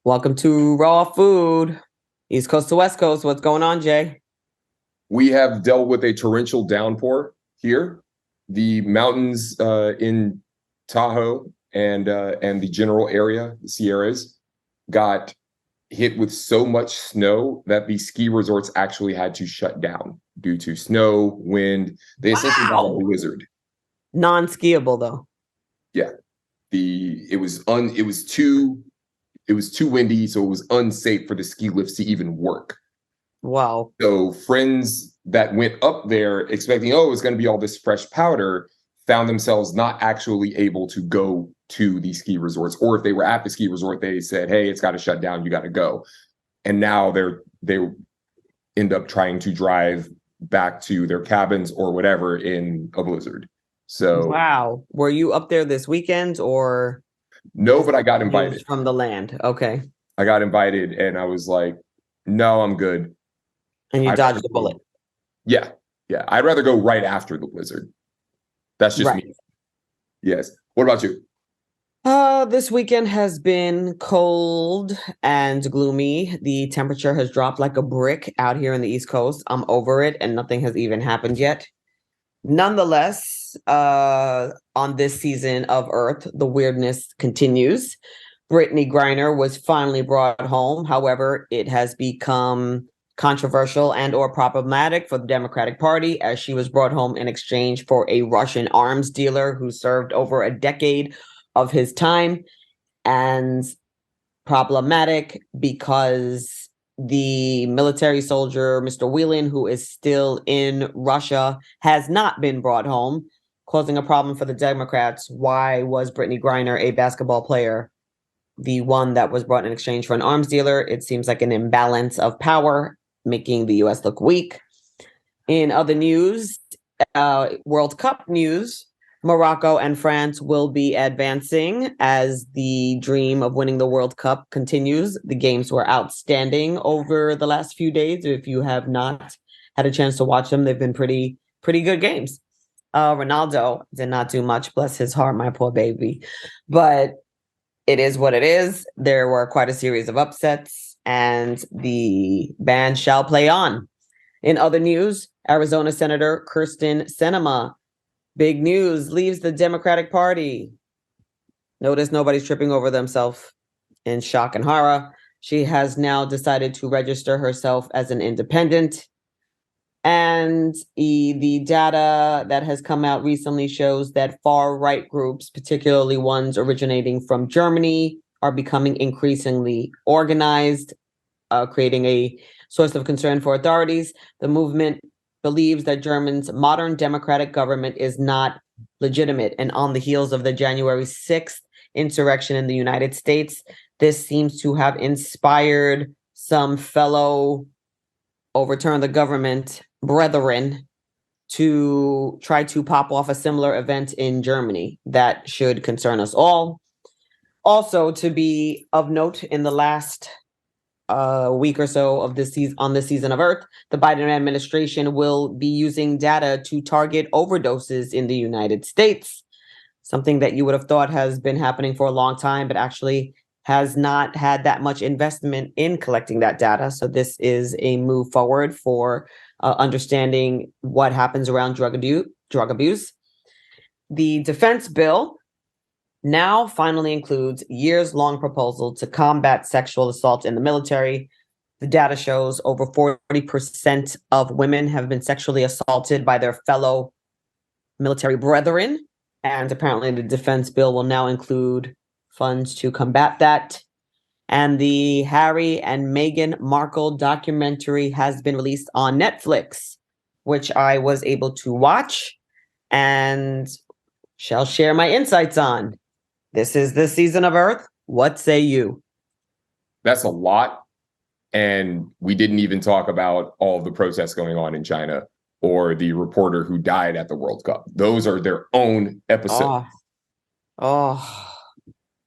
Welcome to Raw Food, East Coast to West Coast. What's going on, Jay? We have dealt with a torrential downpour here. The mountains in Tahoe and the general area, the Sierras, got hit with so much snow that the ski resorts actually had to shut down due to snow, wind. They essentially got a blizzard. Non-skiable though. Yeah, it was too windy, so it was unsafe for the ski lifts to even work. Wow. So friends that went up there expecting, it's going to be all this fresh powder, found themselves not actually able to go to the ski resorts. Or if they were at the ski resort, they said, hey, it's got to shut down. You got to go. And now they end up trying to drive back to their cabins or whatever in a blizzard. So wow. Were you up there this weekend or? No, but I got invited. From the land. Okay. I got invited and I was like, no, I'm good. And you dodged the bullet. Yeah. I'd rather go right after the blizzard. That's just me. Yes. What about you? This weekend has been cold and gloomy. The temperature has dropped like a brick out here in the East Coast. I'm over it and nothing has even happened yet. Nonetheless, on this season of Earth, the weirdness continues. Brittney Griner was finally brought home. However, it has become controversial and or problematic for the Democratic Party as she was brought home in exchange for a Russian arms dealer who served over a decade of his time, and problematic because the military soldier, Mr. Whelan, who is still in Russia, has not been brought home, causing a problem for the Democrats. Why was Brittney Griner, a basketball player, the one that was brought in exchange for an arms dealer? It seems like an imbalance of power, making the U.S. look weak. In other news, World Cup news, Morocco and France will be advancing as the dream of winning the World Cup continues. The games were outstanding over the last few days. If you have not had a chance to watch them, they've been pretty good games. Ronaldo did not do much, bless his heart, my poor baby. But it is what it is. There were quite a series of upsets, and the band shall play on. In other news, Arizona Senator Kyrsten Sinema, big news, leaves the Democratic Party. Notice nobody's tripping over themselves in shock and horror. She has now decided to register herself as an independent. And the data that has come out recently shows that far-right groups, particularly ones originating from Germany, are becoming increasingly organized, creating a source of concern for authorities. The movement believes that Germany's modern democratic government is not legitimate. And on the heels of the January 6th insurrection in the United States, this seems to have inspired some fellow overturn the government brethren to try to pop off a similar event in Germany. That should concern us all. Also, to be of note, in the last week or so of this season, on this season of Earth, the Biden administration will be using data to target overdoses in the United States, something that you would have thought has been happening for a long time, but actually has not had that much investment in collecting that data. So this is a move forward for understanding what happens around drug abuse. The defense bill now finally includes years-long proposal to combat sexual assault in the military. The data shows over 40% of women have been sexually assaulted by their fellow military brethren. And apparently the defense bill will now include funds to combat that. And the Harry and Meghan Markle documentary has been released on Netflix, which I was able to watch and shall share my insights on. This is the season of Earth. What say you? That's a lot. And we didn't even talk about all the protests going on in China or the reporter who died at the World Cup. Those are their own episodes.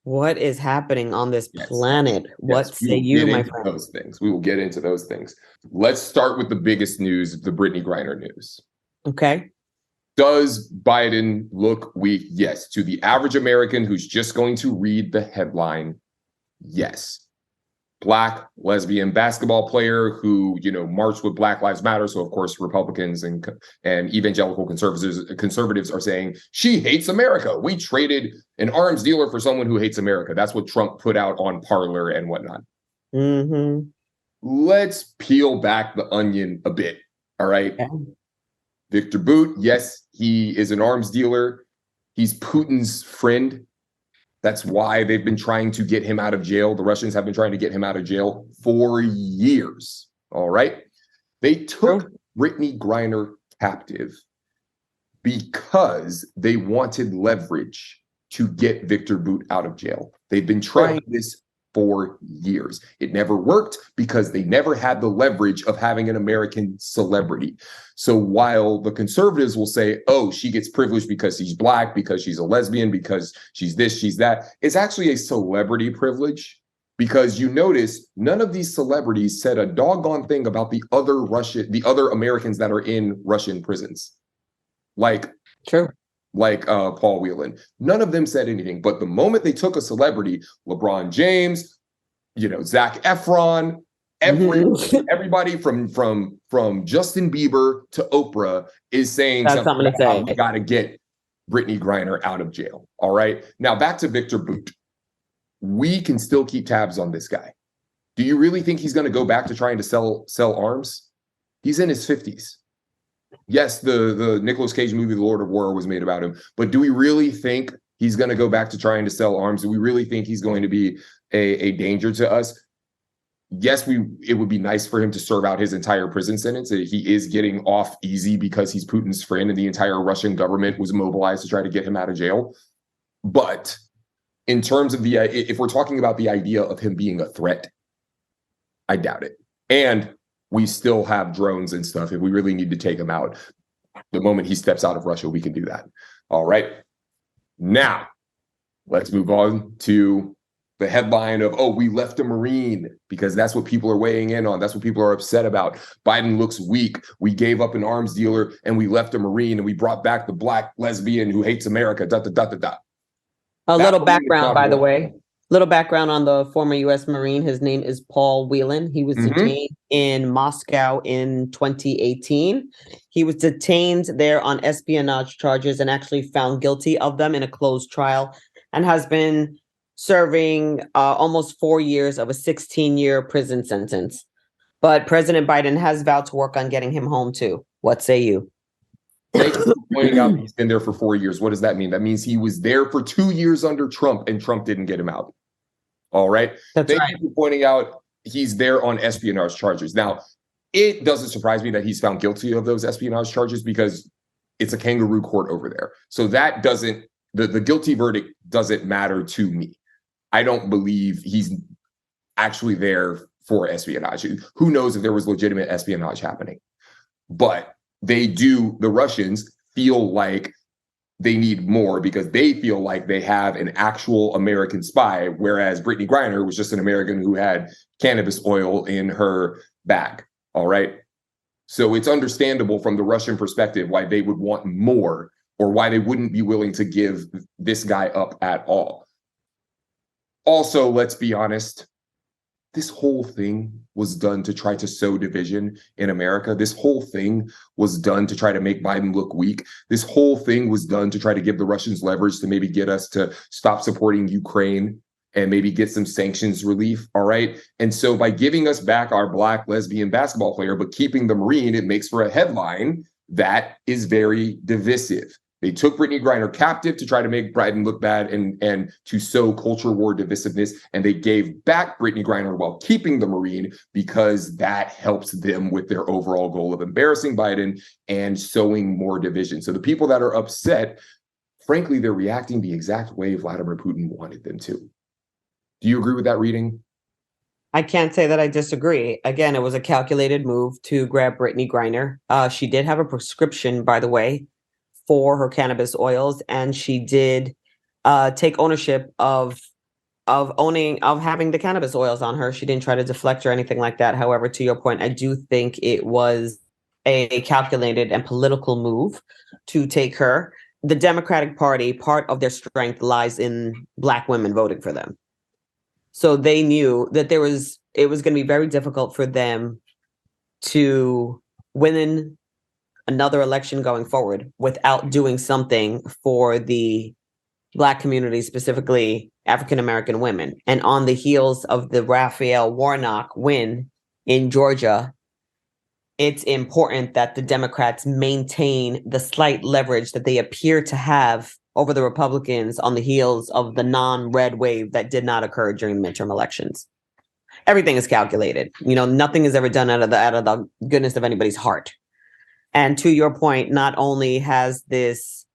What is happening on this planet? What say you, my friend? Those things. We will get into those things. Let's start with the biggest news, the Brittney Griner news. Okay. Does Biden look weak? Yes. To the average American who's just going to read the headline, yes. Black lesbian basketball player who, marched with Black Lives Matter. So of course, Republicans and evangelical conservatives are saying she hates America. We traded an arms dealer for someone who hates America. That's what Trump put out on Parler and whatnot. Mm-hmm. Let's peel back the onion a bit. All right. Yeah. Viktor Bout, yes, he is an arms dealer. He's Putin's friend. That's why they've been trying to get him out of jail. The Russians have been trying to get him out of jail for years. All right. They took Brittney Griner captive because they wanted leverage to get Viktor Bout out of jail. They've been trying this for years. It never worked because they never had the leverage of having an American celebrity. So while the conservatives will say, oh, she gets privileged because she's Black, because she's a lesbian, because she's this, she's that, it's actually a celebrity privilege, because you notice none of these celebrities said a doggone thing about the other Americans that are in Russian prisons. Like Paul Whelan. None of them said anything. But the moment they took a celebrity, LeBron James, Zac Efron, everybody from Justin Bieber to Oprah is saying something about we got to get Brittney Griner out of jail. All right. Now back to Viktor Bout. We can still keep tabs on this guy. Do you really think he's going to go back to trying to sell arms? He's in his 50s. Yes, the Nicolas Cage movie, The Lord of War, was made about him. But do we really think he's going to go back to trying to sell arms? Do we really think he's going to be a danger to us? Yes, it would be nice for him to serve out his entire prison sentence. He is getting off easy because he's Putin's friend, and the entire Russian government was mobilized to try to get him out of jail. But in terms of if we're talking about the idea of him being a threat, I doubt it. And we still have drones and stuff. If we really need to take him out, the moment he steps out of Russia, we can do that. All right. Now, let's move on to the headline of, we left a Marine, because that's what people are weighing in on. That's what people are upset about. Biden looks weak. We gave up an arms dealer and we left a Marine, and we brought back the Black lesbian who hates America. A little background, by the way. Little background on the former U.S. Marine. His name is Paul Whelan. He was detained in Moscow in 2018. He was detained there on espionage charges and actually found guilty of them in a closed trial, and has been serving almost 4 years of a 16-year prison sentence. But President Biden has vowed to work on getting him home too. What say you? Thank you for pointing out he's been there for 4 years. What does that mean? That means he was there for 2 years under Trump, and Trump didn't get him out. All right. Thank you for pointing out he's there on espionage charges. Now, it doesn't surprise me that he's found guilty of those espionage charges, because it's a kangaroo court over there. So that doesn't, the guilty verdict doesn't matter to me. I don't believe he's actually there for espionage. Who knows if there was legitimate espionage happening? But the Russians feel like they need more, because they feel like they have an actual American spy, whereas Brittney Griner was just an American who had cannabis oil in her bag. All right. So it's understandable from the Russian perspective why they would want more, or why they wouldn't be willing to give this guy up at all. Also, let's be honest, this whole thing was done to try to sow division in America. This whole thing was done to try to make Biden look weak. This whole thing was done to try to give the Russians leverage to maybe get us to stop supporting Ukraine and maybe get some sanctions relief. All right. And so by giving us back our Black lesbian basketball player, but keeping the Marine, it makes for a headline that is very divisive. They took Brittney Griner captive to try to make Biden look bad and to sow culture war divisiveness. And they gave back Brittney Griner while keeping the Marine, because that helps them with their overall goal of embarrassing Biden and sowing more division. So the people that are upset, frankly, they're reacting the exact way Vladimir Putin wanted them to. Do you agree with that reading? I can't say that I disagree. Again, it was a calculated move to grab Brittney Griner. She did have a prescription, by the way, for her cannabis oils, and she did take ownership of having the cannabis oils on her. She didn't try to deflect or anything like that. However, to your point, I do think it was a calculated and political move to take her. The Democratic Party, part of their strength lies in Black women voting for them. So they knew that it was going to be very difficult for them to win another election going forward without doing something for the Black community, specifically African-American women. And on the heels of the Raphael Warnock win in Georgia, it's important that the Democrats maintain the slight leverage that they appear to have over the Republicans on the heels of the non-red wave that did not occur during the midterm elections. Everything is calculated. Nothing is ever done out of the goodness of anybody's heart. And to your point, not only has this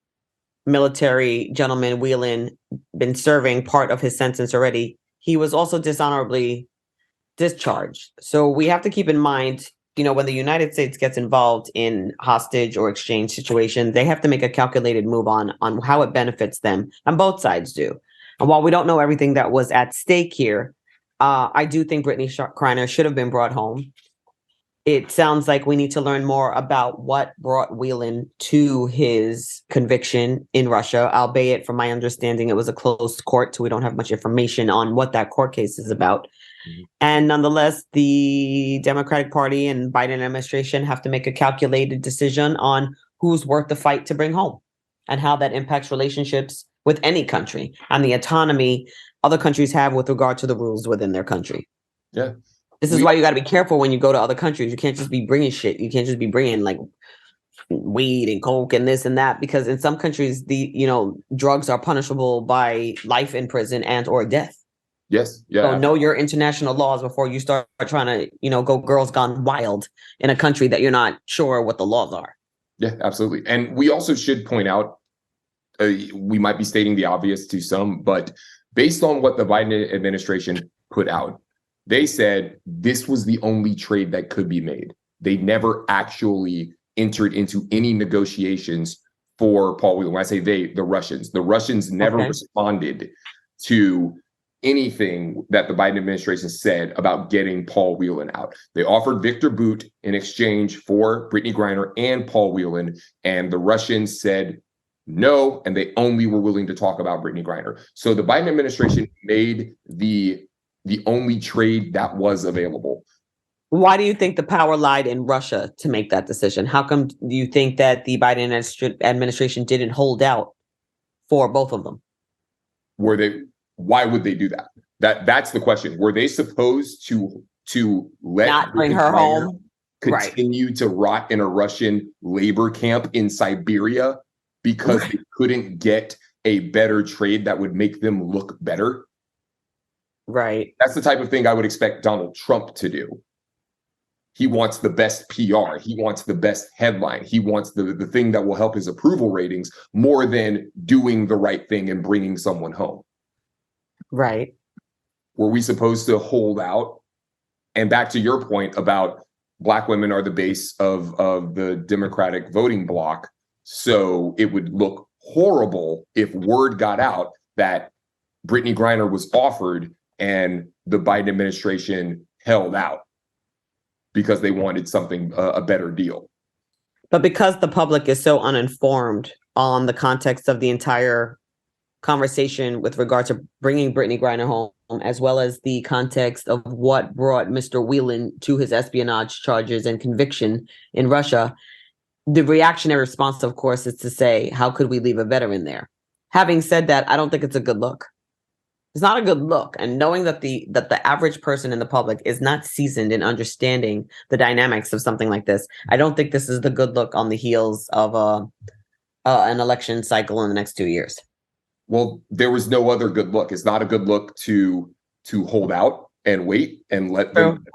military gentleman, Whelan, been serving part of his sentence already, he was also dishonorably discharged. So we have to keep in mind, when the United States gets involved in hostage or exchange situations, they have to make a calculated move on how it benefits them, and both sides do. And while we don't know everything that was at stake here, I do think Brittney Griner should have been brought home. It sounds like we need to learn more about what brought Whelan to his conviction in Russia, albeit from my understanding, it was a closed court, so we don't have much information on what that court case is about. Mm-hmm. And nonetheless, the Democratic Party and Biden administration have to make a calculated decision on who's worth the fight to bring home and how that impacts relationships with any country and the autonomy other countries have with regard to the rules within their country. Yeah. This is why you got to be careful when you go to other countries. You can't just be bringing shit. You can't just be bringing like weed and coke and this and that, because in some countries, drugs are punishable by life in prison and or death. Yes. Yeah. So know your international laws before you start trying to, go girls gone wild in a country that you're not sure what the laws are. Yeah, absolutely. And we also should point out, we might be stating the obvious to some, but based on what the Biden administration put out, they said this was the only trade that could be made. They never actually entered into any negotiations for Paul Whelan. When I say they, the Russians never responded to anything that the Biden administration said about getting Paul Whelan out. They offered Viktor Bout in exchange for Brittney Griner and Paul Whelan, and the Russians said no, and they only were willing to talk about Brittney Griner. So the Biden administration made the only trade that was available. Why do you think the power lied in Russia to make that decision? How come do you think that the Biden administration didn't hold out for both of them? Why would they do that? That's the question. Were they supposed to let not bring her home, continue to rot in a Russian labor camp in Siberia because they couldn't get a better trade that would make them look better? Right. That's the type of thing I would expect Donald Trump to do. He wants the best PR. He wants the best headline. He wants the thing that will help his approval ratings more than doing the right thing and bringing someone home. Right. Were we supposed to hold out? And back to your point about Black women are the base of the Democratic voting bloc. So it would look horrible if word got out that Brittney Griner was offered and the Biden administration held out because they wanted something, a better deal. But because the public is so uninformed on the context of the entire conversation with regard to bringing Brittney Griner home, as well as the context of what brought Mr. Whelan to his espionage charges and conviction in Russia, the reactionary response, of course, is to say, how could we leave a veteran there? Having said that, I don't think it's a good look. It's not a good look. And knowing that the average person in the public is not seasoned in understanding the dynamics of something like this, I don't think this is the good look on the heels of an election cycle in the next 2 years. Well, there was no other good look. It's not a good look to hold out and wait and let them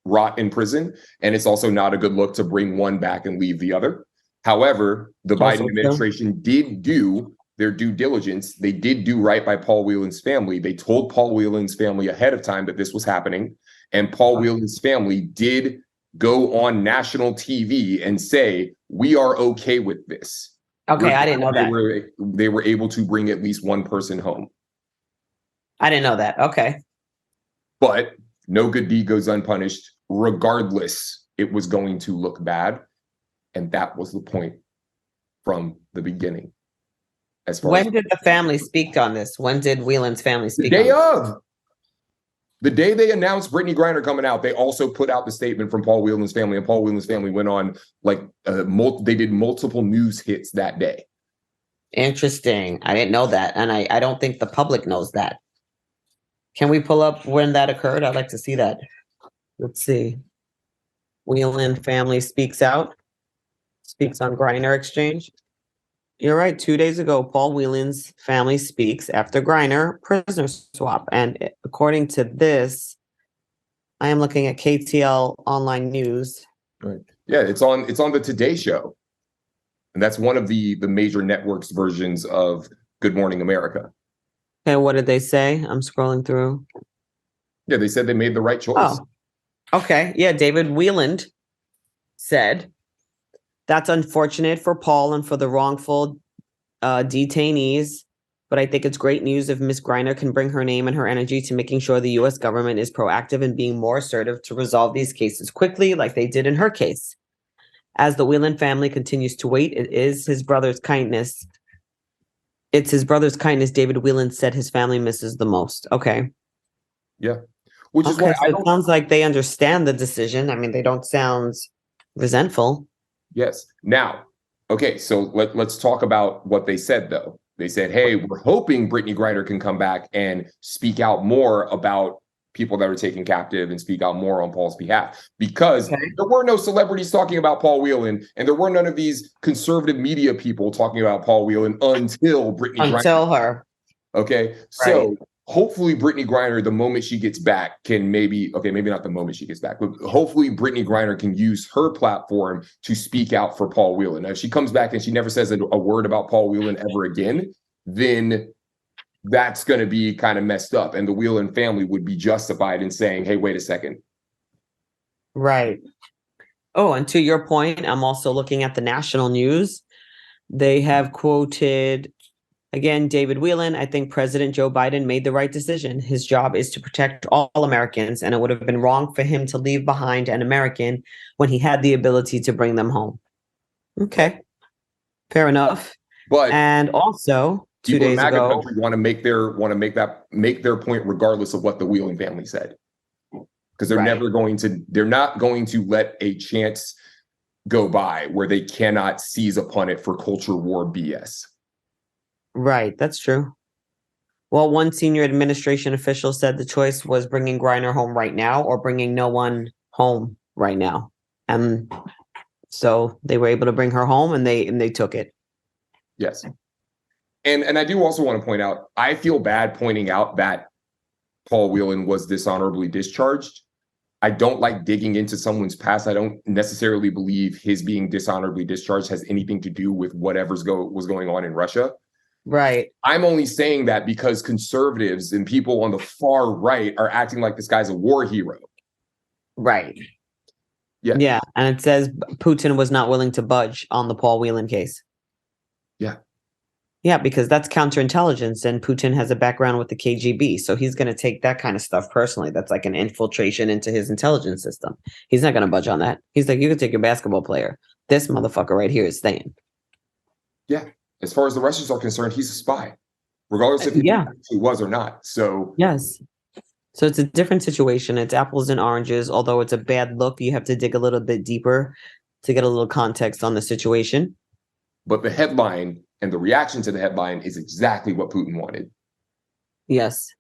rot in prison. And it's also not a good look to bring one back and leave the other. However, the Biden administration did do their due diligence. They did do right by Paul Whelan's family. They told Paul Whelan's family ahead of time that this was happening. And Paul Whelan's family did go on national TV and say, we are okay with this. Okay, I didn't know that. They were able to bring at least one person home. I didn't know that. Okay. But no good deed goes unpunished. Regardless, it was going to look bad. And that was the point from the beginning. When did the family speak on this? When did Whelan's family speak? The day of. The day they announced Brittney Griner coming out, they also put out the statement from Paul Whelan's family, and Paul Whelan's family went on they did multiple news hits that day. Interesting. I didn't know that, and I don't think the public knows that. Can we pull up when that occurred? I'd like to see that. Let's see. Whelan family speaks on Griner exchange. You're right. 2 days ago, Paul Whelan's family speaks after Griner prisoner swap. And according to this, I am looking at KTL online news. Right. Yeah, it's on the Today Show. And that's one of the major networks versions of Good Morning America. Okay, what did they say? I'm scrolling through. Yeah, they said they made the right choice. Oh, okay. Yeah, David Whelan said, that's unfortunate for Paul and for the wrongful detainees, but I think it's great news if Ms. Griner can bring her name and her energy to making sure the U.S. government is proactive in being more assertive to resolve these cases quickly, like they did in her case. As the Whelan family continues to wait, it's his brother's kindness David Whelan said his family misses the most. Okay. Yeah. Which is why it sounds like they understand the decision. I mean, they don't sound resentful. Yes. Now, okay, so let's talk about what they said, though. They said, hey, we're hoping Brittney Griner can come back and speak out more about people that are taken captive and speak out more on Paul's behalf, because there were no celebrities talking about Paul Whelan, and there were none of these conservative media people talking about Paul Whelan until Brittney Griner. Until her. Okay, right. So hopefully Brittney Griner, the moment she gets back, can maybe not the moment she gets back, but hopefully Brittney Griner can use her platform to speak out for Paul Whelan. Now, if she comes back and she never says a word about Paul Whelan ever again, then that's going to be kind of messed up. And the Whelan family would be justified in saying, hey, wait a second. Right. Oh, and to your point, I'm also looking at the national news. They have quoted, again, David Whelan, I think President Joe Biden made the right decision. His job is to protect all Americans, and it would have been wrong for him to leave behind an American when he had the ability to bring them home. Okay. Fair enough. And also, 2 days ago, want to make their point regardless of what the Whelan family said, because they're not going to let a chance go by where they cannot seize upon it for culture war BS. Right, that's true. Well, one senior administration official said the choice was bringing Griner home right now or bringing no one home right now, and so they were able to bring her home, and they took it. Yes. And I do also want to point out, I feel bad pointing out that Paul Whelan was dishonorably discharged. I don't like digging into someone's past. I don't necessarily believe his being dishonorably discharged has anything to do with whatever's was going on in Russia. Right. I'm only saying that because conservatives and people on the far right are acting like this guy's a war hero. Right. Yeah. Yeah. And it says Putin was not willing to budge on the Paul Whelan case. Yeah. Yeah, because that's counterintelligence, and Putin has a background with the KGB, so he's going to take that kind of stuff personally. That's like an infiltration into his intelligence system. He's not going to budge on that. He's like, you can take your basketball player. This motherfucker right here is staying. Yeah. As far as the Russians are concerned, he's a spy, regardless if he was or not. So yes. So it's a different situation. It's apples and oranges. Although it's a bad look, you have to dig a little bit deeper to get a little context on the situation. But the headline and the reaction to the headline is exactly what Putin wanted. Yes.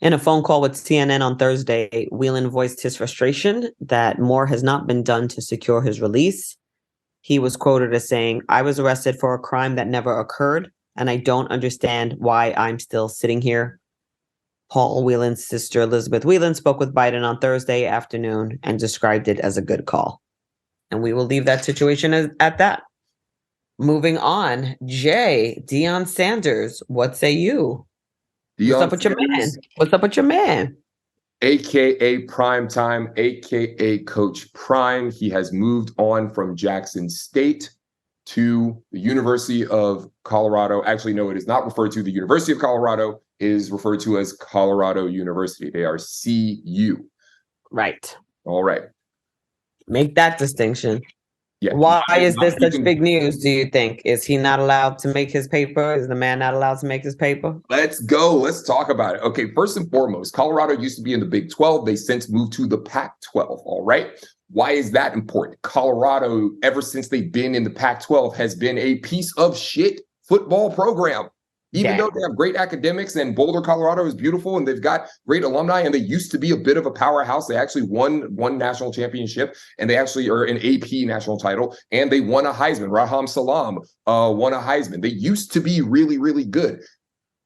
In a phone call with CNN on Thursday, Whelan voiced his frustration that more has not been done to secure his release. He was quoted as saying, I was arrested for a crime that never occurred, and I don't understand why I'm still sitting here. Paul Whelan's sister, Elizabeth Whelan, spoke with Biden on Thursday afternoon and described it as a good call. And we will leave that situation at that. Moving on, Deion Sanders, what say you? What's up with your man? What's up with your man? AKA Primetime, AKA Coach Prime. He has moved on from Jackson State to the University of Colorado. Actually, no, it is not referred to. The University of Colorado is referred to as Colorado University. They are CU. Right. All right. Make that distinction. Yeah. Why is this You such can- big news, do you think? Is he not allowed to make his paper? Is the man not allowed to make his paper? Let's go. Let's talk about it. Okay, first and foremost, Colorado used to be in the Big 12. They since moved to the Pac 12. All right. Why is that important? Colorado, ever since they've been in the Pac 12, has been a piece of shit football program. Even though they have great academics and Boulder, Colorado is beautiful and they've got great alumni and they used to be a bit of a powerhouse. They actually won one national championship and they actually are an AP national title and they won a Heisman. Raham Salam won a Heisman. They used to be really, really good.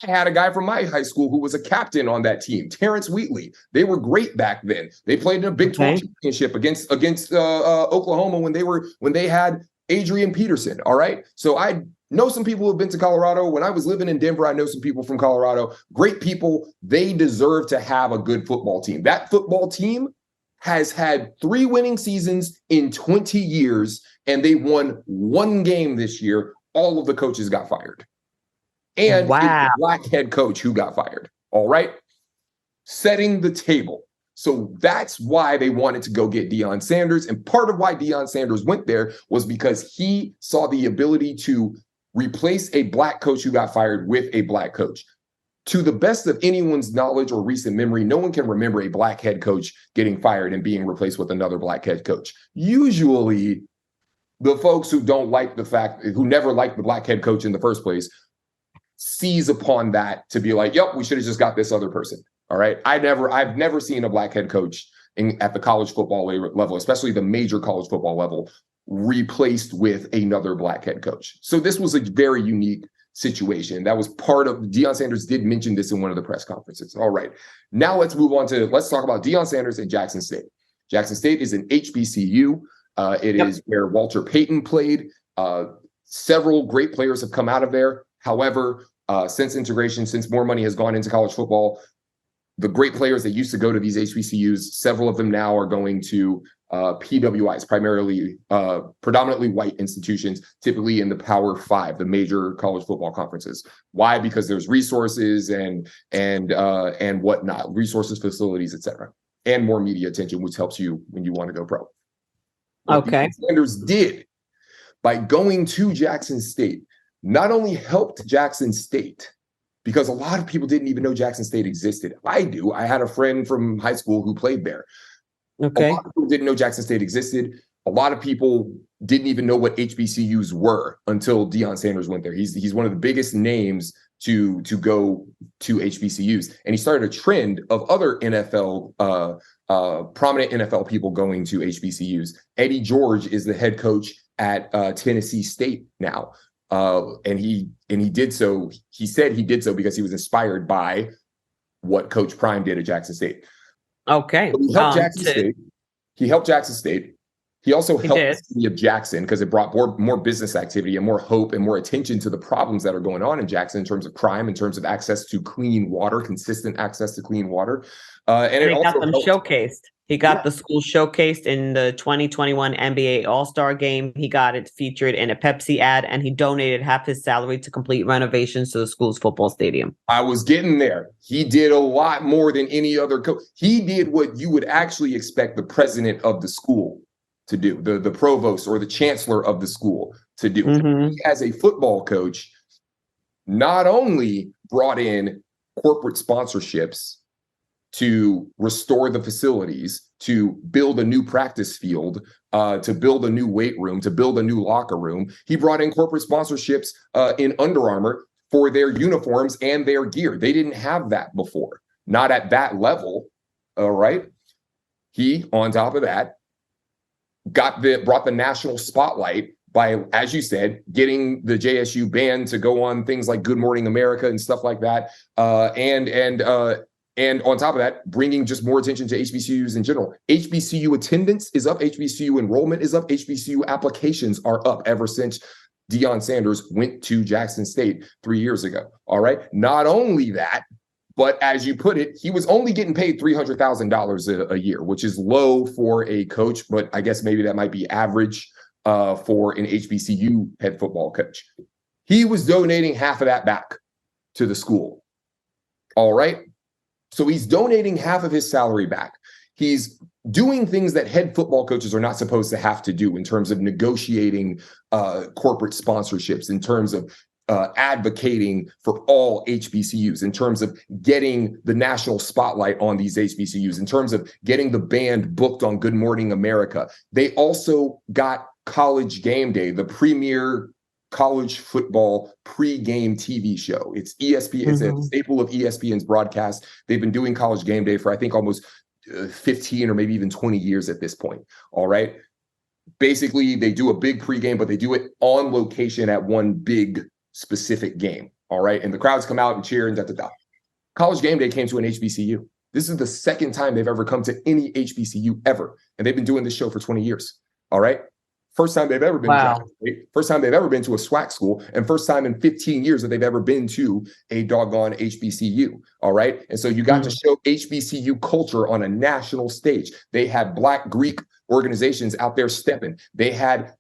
I had a guy from my high school who was a captain on that team, Terrence Wheatley. They were great back then. They played in a Big 12 championship against Oklahoma when they had Adrian Peterson. All right. So I know some people who have been to Colorado. When I was living in Denver, I know some people from Colorado. Great people. They deserve to have a good football team. That football team has had 3 winning seasons in 20 years, and they won 1 game this year. All of the coaches got fired. And it's a black head coach who got fired. All right. Setting the table. So that's why they wanted to go get Deion Sanders. And part of why Deion Sanders went there was because he saw the ability to replace a black coach who got fired with a black coach. To the best of anyone's knowledge or recent memory, no one can remember a black head coach getting fired and being replaced with another black head coach. Usually, the folks who who never liked the black head coach in the first place, seize upon that to be like, yep, we should have just got this other person. All right. I've never seen a black head coach at the college football level, especially the major college football level, replaced with another black head coach. So this was a very unique situation. That was part of Deion Sanders did mention this in one of the press conferences. All right. Now let's move on let's talk about Deion Sanders and Jackson State. Jackson State is an HBCU. It is where Walter Payton played. Several great players have come out of there. However, since integration, since more money has gone into college football, the great players that used to go to these HBCUs, several of them now are going to PWIs, predominantly white institutions, typically in the Power 5, the major college football conferences. Why? Because there's resources and whatnot, resources, facilities, etc., and more media attention, which helps you when you want to go pro. What Deion Sanders did by going to Jackson State not only helped Jackson State, because a lot of people didn't even know Jackson State existed. I do. I had a friend from high school who played there. Okay. A lot of people didn't know Jackson State existed. A lot of people didn't even know what HBCUs were until Deion Sanders went there. He's one of the biggest names to go to HBCUs. And he started a trend of other prominent NFL people going to HBCUs. Eddie George is the head coach at Tennessee State now. And he did so. He said he did so because he was inspired by what Coach Prime did at Jackson State. Okay. So he helped Jackson State. He helped Jackson State. He also helped the city of Jackson because it brought more business activity and more hope and more attention to the problems that are going on in Jackson in terms of crime, in terms of access to clean water, consistent access to clean water. And it also got them showcased. He got the school showcased in the 2021 NBA All-Star game. He got it featured in a Pepsi ad, and he donated half his salary to complete renovations to the school's football stadium. I was getting there. He did a lot more than any other coach. He did what you would actually expect the president of the school to do, the provost or the chancellor of the school to do. Mm-hmm. He, as a football coach, not only brought in corporate sponsorships to restore the facilities, to build a new practice field, to build a new weight room, to build a new locker room. He brought in corporate sponsorships in Under Armour for their uniforms and their gear. They didn't have that before, not at that level. All right. He, on top of that, brought the national spotlight by, as you said, getting the JSU band to go on things like Good Morning America and stuff like that. And on top of that, bringing just more attention to HBCUs in general. HBCU attendance is up. HBCU enrollment is up. HBCU applications are up ever since Deion Sanders went to Jackson State 3 years ago. All right. Not only that, but as you put it, he was only getting paid $300,000 a year, which is low for a coach, but I guess maybe that might be average for an HBCU head football coach. He was donating half of that back to the school. All right. So he's donating half of his salary back. He's doing things that head football coaches are not supposed to have to do in terms of negotiating corporate sponsorships, in terms of advocating for all HBCUs, in terms of getting the national spotlight on these HBCUs, in terms of getting the band booked on Good Morning America. They also got College Game Day, the premier college football pre-game TV show. It's ESPN, it's a staple of ESPN's broadcast. They've been doing College Game Day for, I think, almost 15 or maybe even 20 years at this point. All right. Basically, they do a big pregame, but they do it on location at one big specific game. All right. And the crowds come out and cheer and da-da-da. College Game Day came to an HBCU. This is the second time they've ever come to any HBCU ever. And they've been doing this show for 20 years. All right. First time they've ever been first time they've ever been to a SWAC school, and first time in 15 years that they've ever been to a doggone HBCU. All right. And so you got to show HBCU culture on a national stage. They had Black Greek organizations out there stepping. They had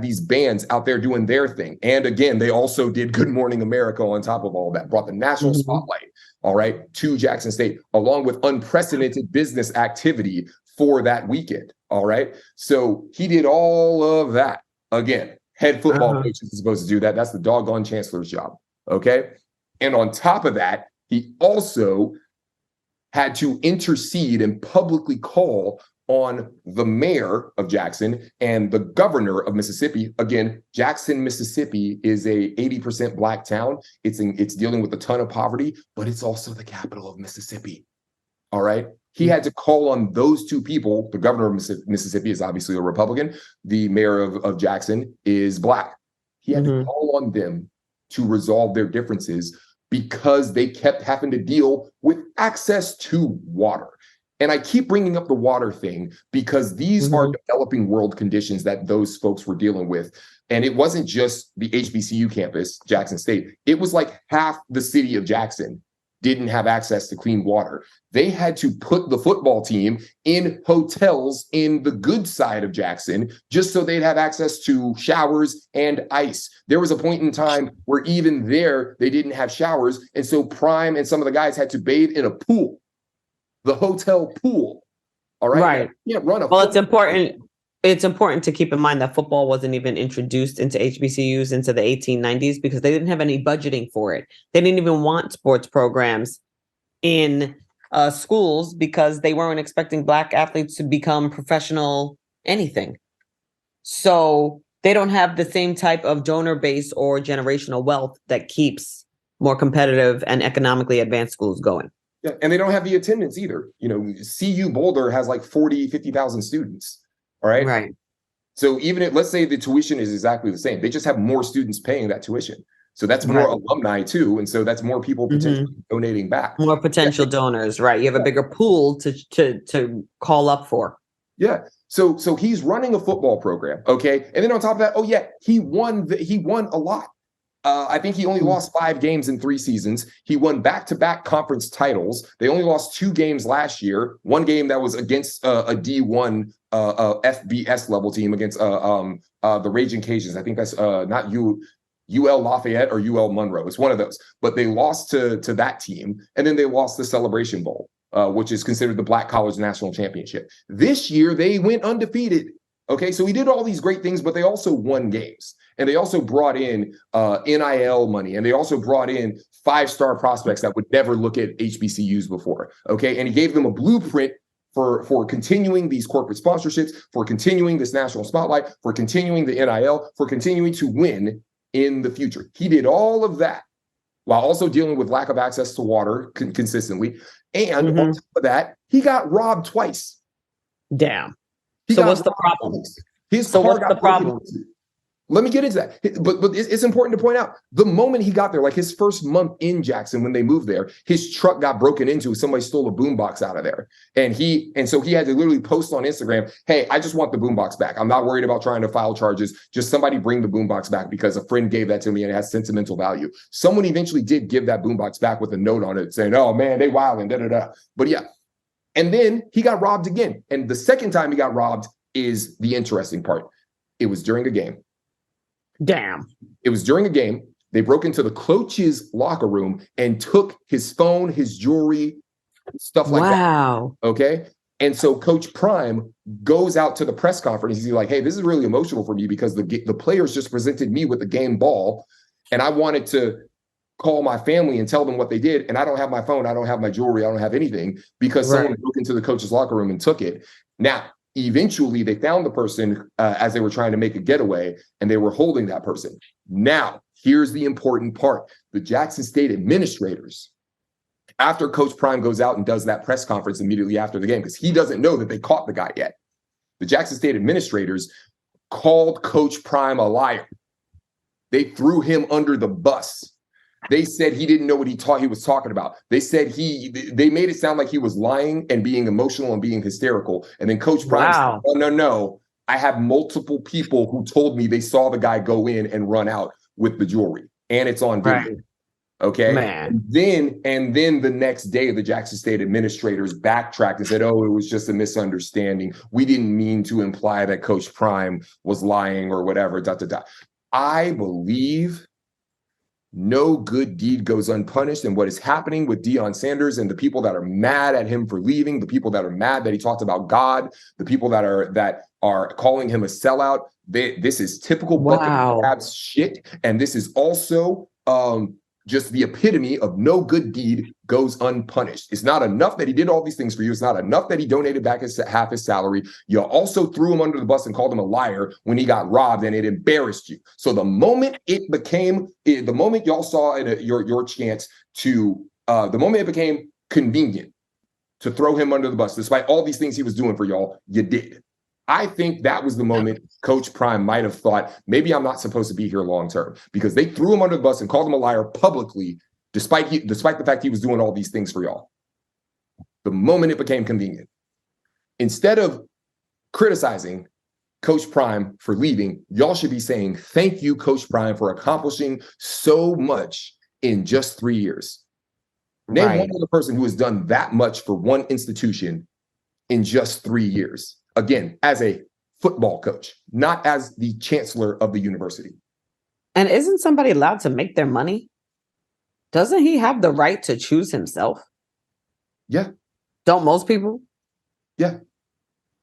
these bands out there doing their thing. And again, they also did Good Morning America on top of all that, brought the national spotlight, all right, to Jackson State, along with unprecedented business activity for that weekend. All right. So he did all of that. Again, head football coach is supposed to do that. That's the doggone chancellor's job. Okay. And on top of that, he also had to intercede and publicly call on the mayor of Jackson and the governor of Mississippi. Again, Jackson, Mississippi is a 80% Black town. It's dealing with a ton of poverty, but it's also the capital of Mississippi. All right. He had to call on those two people. The governor of Mississippi is obviously a Republican. The mayor of Jackson is Black. He had to call on them to resolve their differences because they kept having to deal with access to water. And I keep bringing up the water thing because these are developing world conditions that those folks were dealing with. And it wasn't just the HBCU campus, Jackson State. It was like half the city of Jackson didn't have access to clean water. They had to put the football team in hotels in the good side of Jackson just so they'd have access to showers and ice. There was a point in time where even there, they didn't have showers. And so Prime and some of the guys had to bathe in a pool, the hotel pool. All right. Right. Yeah, run a well, it's important. It's important to keep in mind that football wasn't even introduced into HBCUs into the 1890s because they didn't have any budgeting for it. They didn't even want sports programs in schools because they weren't expecting Black athletes to become professional anything. So they don't have the same type of donor base or generational wealth that keeps more competitive and economically advanced schools going. Yeah, and they don't have the attendance either. You know, CU Boulder has like 50,000 students. All right. Right. So even if, let's say the tuition is exactly the same, they just have more students paying that tuition. So that's more alumni too. And so that's more people potentially donating back. More potential donors. Right. You have a bigger pool to call up for. Yeah. So he's running a football program. Okay. And then on top of that, oh yeah, he won a lot. I think he only lost 5 games in 3 seasons. He won back-to-back conference titles. They only lost 2 games last year. One game that was against a D1 FBS level team against the Raging Cajuns. I think that's not UL Lafayette or UL Monroe. It's one of those. But they lost to that team, and then they lost the Celebration Bowl, which is considered the Black College National Championship. This year, they went undefeated. Okay, so he did all these great things, but they also won games. And they also brought in NIL money, and they also brought in 5-star prospects that would never look at HBCUs before. Okay, and he gave them a blueprint for continuing these corporate sponsorships, for continuing this national spotlight, for continuing the NIL, for continuing to win in the future. He did all of that while also dealing with lack of access to water consistently. And on top of that, he got robbed twice. Damn. So what's the problem? What's the problem? Let me get into that. But it's important to point out, the moment he got there, like his first month in Jackson when they moved there, his truck got broken into. Somebody stole a boombox out of there. And so he had to literally post on Instagram, hey, I just want the boombox back. I'm not worried about trying to file charges. Just somebody bring the boombox back because a friend gave that to me and it has sentimental value. Someone eventually did give that boombox back with a note on it saying, oh man, they wilding, da-da-da. But yeah. And then he got robbed again. And the second time he got robbed is the interesting part. It was during a game. Damn. It was during a game. They broke into the coach's locker room and took his phone, his jewelry, stuff like that. Wow. Okay. And so Coach Prime goes out to the press conference. He's like, hey, this is really emotional for me because the players just presented me with the game ball, and I wanted to call my family and tell them what they did. And I don't have my phone. I don't have my jewelry. I don't have anything because someone broke into the coach's locker room and took it. Now, eventually, they found the person as they were trying to make a getaway, and they were holding that person. Now, here's the important part. The Jackson State administrators, after Coach Prime goes out and does that press conference immediately after the game, because he doesn't know that they caught the guy yet, the Jackson State administrators called Coach Prime a liar. They threw him under the bus. They said he didn't know what he was talking about. They said they made it sound like he was lying and being emotional and being hysterical. And then Coach Prime said, oh, no. I have multiple people who told me they saw the guy go in and run out with the jewelry. And it's on video. Right. Okay. Man. And then the next day, the Jackson State administrators backtracked and said, oh, it was just a misunderstanding. We didn't mean to imply that Coach Prime was lying or whatever. I believe no good deed goes unpunished. And what is happening with Deion Sanders and the people that are mad at him for leaving, the people that are mad that he talked about God, the people that are calling him a sellout, this is typical bucket crabs shit. And this is also just the epitome of no good deed goes unpunished. It's not enough that he did all these things for you. It's not enough that he donated back half his salary. You also threw him under the bus and called him a liar when he got robbed, and it embarrassed you. So the moment y'all saw your chance to, the moment it became convenient to throw him under the bus, despite all these things he was doing for y'all, you did. I think that was the moment Coach Prime might have thought, maybe I'm not supposed to be here long term, because they threw him under the bus and called him a liar publicly, despite the fact he was doing all these things for y'all. The moment it became convenient. Instead of criticizing Coach Prime for leaving, y'all should be saying, thank you, Coach Prime, for accomplishing so much in just 3 years. Name one other person who has done that much for one institution in just 3 years. Again, as a football coach, not as the chancellor of the university. And isn't somebody allowed to make their money? Doesn't he have the right to choose himself? Yeah. Don't most people? Yeah.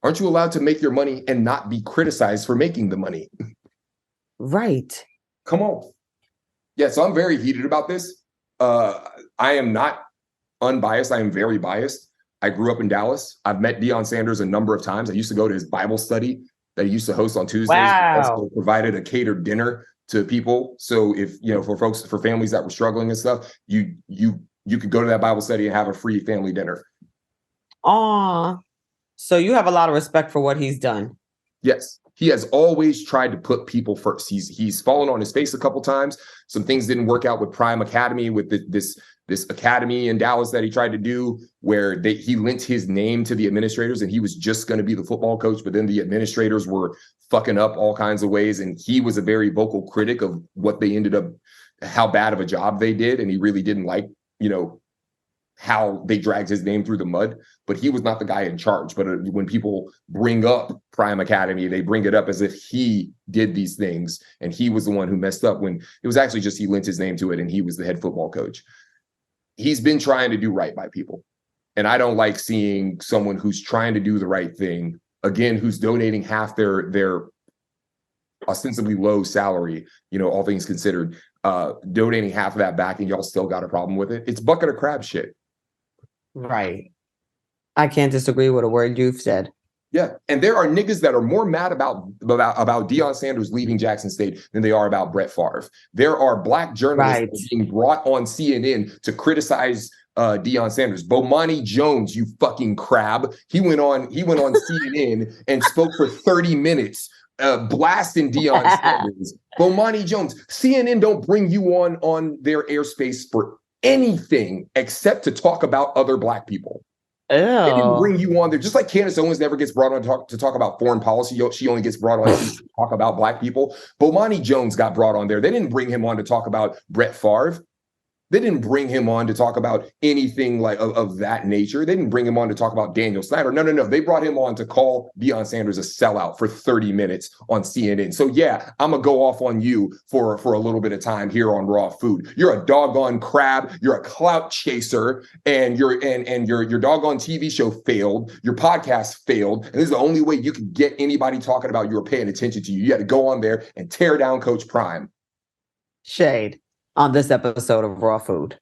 Aren't you allowed to make your money and not be criticized for making the money? Right. Come on. Yeah, so I'm very heated about this. I am not unbiased. I am very biased. I grew up in Dallas. I've met Deion Sanders a number of times. I used to go to his Bible study that he used to host on Tuesdays. Wow. He also provided a catered dinner to people. So if, for families that were struggling and stuff, you could go to that Bible study and have a free family dinner. Aw. So you have a lot of respect for what he's done. Yes. He has always tried to put people first. He's fallen on his face a couple times. Some things didn't work out with Prime Academy, with this academy in Dallas that he tried to do, where he lent his name to the administrators and he was just going to be the football coach, but then the administrators were fucking up all kinds of ways. And he was a very vocal critic of what they ended up, how bad of a job they did. And he really didn't like, how they dragged his name through the mud, but he was not the guy in charge. But when people bring up Prime Academy, they bring it up as if he did these things and he was the one who messed up, when it was actually just he lent his name to it and he was the head football coach. He's been trying to do right by people. And I don't like seeing someone who's trying to do the right thing, again, who's donating half their ostensibly low salary, all things considered, donating half of that back, and y'all still got a problem with it. It's bucket of crab shit. Right. I can't disagree with a word you've said. Yeah. And there are niggas that are more mad about Deion Sanders leaving Jackson State than they are about Brett Favre. There are black journalists being brought on CNN to criticize Deion Sanders. Bomani Jones, you fucking crab. He went on CNN and spoke for 30 minutes blasting Deion Sanders. Bomani Jones. CNN don't bring you on their airspace for anything except to talk about other black people. They didn't bring you on there. Just like Candace Owens never gets brought on to talk about foreign policy. She only gets brought on to talk about black people. Bomani Jones got brought on there. They didn't bring him on to talk about Brett Favre. They didn't bring him on to talk about anything like of that nature. They didn't bring him on to talk about Daniel Snyder. No. They brought him on to call Deion Sanders a sellout for 30 minutes on CNN. So yeah, I'm gonna go off on you for a little bit of time here on Raw Food. You're a doggone crab. You're a clout chaser, and your doggone TV show failed. Your podcast failed, and this is the only way you can get anybody talking about you or paying attention to you. You had to go on there and tear down Coach Prime. Shade on this episode of Raw Food.